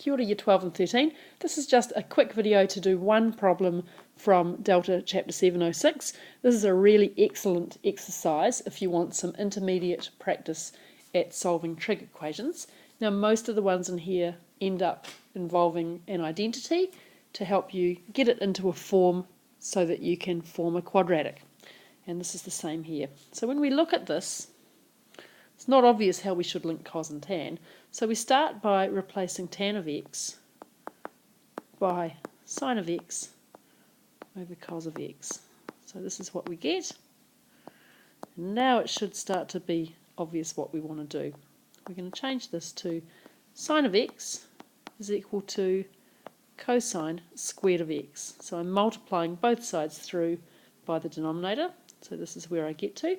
Kia ora Year 12 and 13. This is just a quick video to do one problem from Delta Chapter 706. This is a really excellent exercise if you want some intermediate practice at solving trig equations. Now most of the ones in here end up involving an identity to help you get it into a form so that you can form a quadratic. And this is the same here. So when we look at this, it's not obvious how we should link cos and tan. So we start by replacing tan of x by sine of x over cos of x. So this is what we get. And now it should start to be obvious what we want to do. We're going to change this to sine of x is equal to cosine squared of x. So I'm multiplying both sides through by the denominator. So this is where I get to.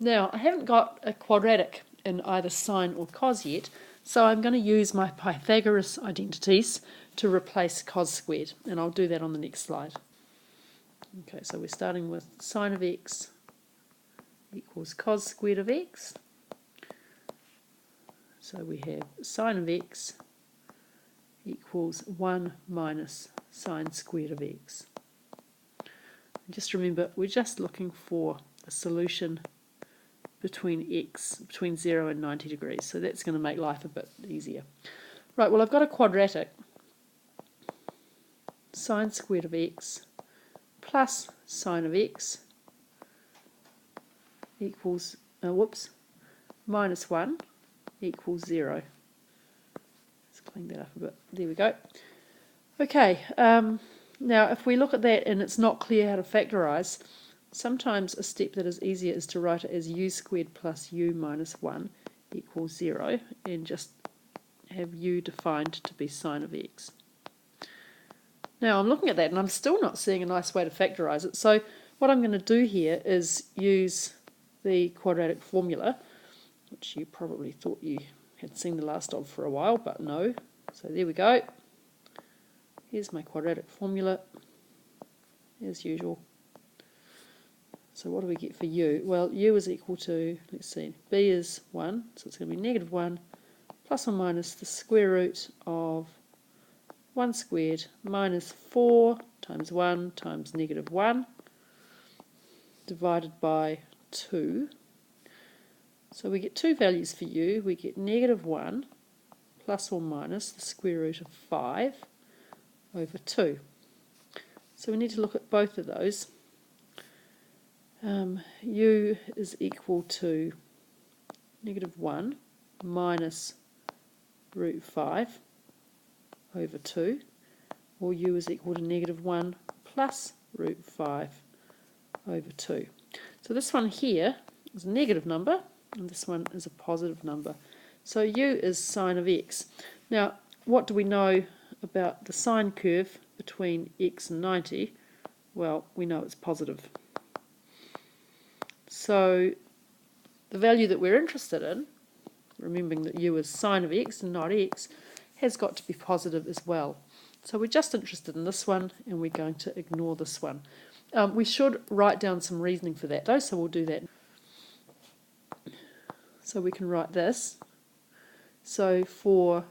Now, I haven't got a quadratic in either sine or cos yet, so I'm going to use my Pythagorean identities to replace cos squared, and I'll do that on the next slide. Okay, so we're starting with sine of x equals cos squared of x. So we have sine of x equals 1 minus sine squared of x. And just remember, we're just looking for a solution between 0 and 90 degrees, so that's going to make life a bit easier. Right, well I've got a quadratic, sine squared of x plus sine of x equals, minus 1 equals 0. Let's clean that up a bit. There we go. Okay, now if we look at that and it's not clear how to factorise, sometimes a step that is easier is to write it as u squared plus u minus 1 equals 0 and just have u defined to be sine of x. Now I'm looking at that and I'm still not seeing a nice way to factorise it, so what I'm going to do here is use the quadratic formula, which you probably thought you had seen the last of for a while, but no. So there we go. Here's my quadratic formula, as usual. So what do we get for u? Well, u is equal to, let's see, b is 1, so it's going to be negative 1 plus or minus the square root of 1 squared minus 4 times 1 times negative 1 divided by 2. So we get two values for u. We get negative 1 plus or minus the square root of 5 over 2. So we need to look at both of those. U is equal to negative 1 minus root 5 over 2, or u is equal to negative 1 plus root 5 over 2. So this one here is a negative number, and this one is a positive number. So u is sine of x. Now, what do we know about the sine curve between x and 90? Well, we know it's positive. So the value that we're interested in, remembering that u is sine of x and not x, has got to be positive as well. So we're just interested in this one, and we're going to ignore this one. We should write down some reasoning for that though, so we'll do that. So we can write this. So for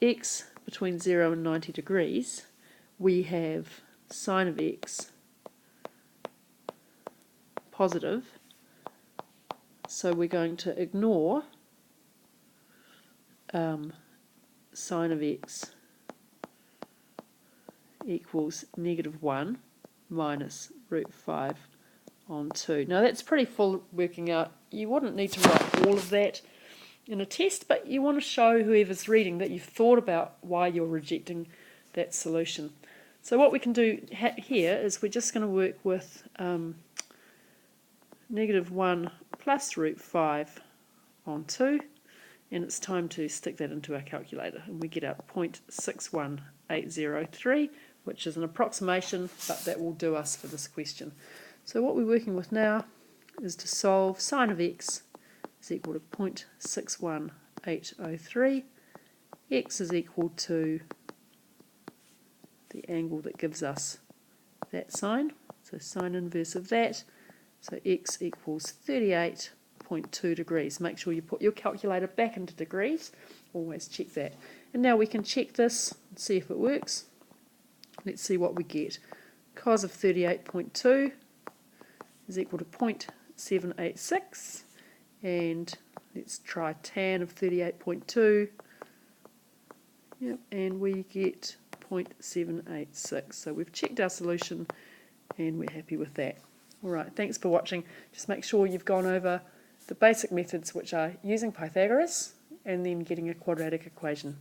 x between 0 and 90 degrees, we have sine of x positive, so we're going to ignore sine of x equals negative 1 minus root 5 on 2. Now that's pretty full working out. You wouldn't need to write all of that in a test, but you want to show whoever's reading that you've thought about why you're rejecting that solution. So what we can do here is we're just going to work with negative 1 plus root 5 on 2, and it's time to stick that into our calculator, and we get out 0.61803, which is an approximation, but that will do us for this question. So what we're working with now is to solve sine of x is equal to 0.61803, x is equal to the angle that gives us that sine, so sine inverse of that, so x equals 38.5 38.2 degrees. Make sure you put your calculator back into degrees. Always check that. And now we can check this and see if it works. Let's see what we get. Cos of 38.2 is equal to 0.786. And let's try tan of 38.2. Yep, and we get 0.786. So we've checked our solution and we're happy with that. Alright, thanks for watching. Just make sure you've gone over the basic methods, which are using Pythagoras and then getting a quadratic equation.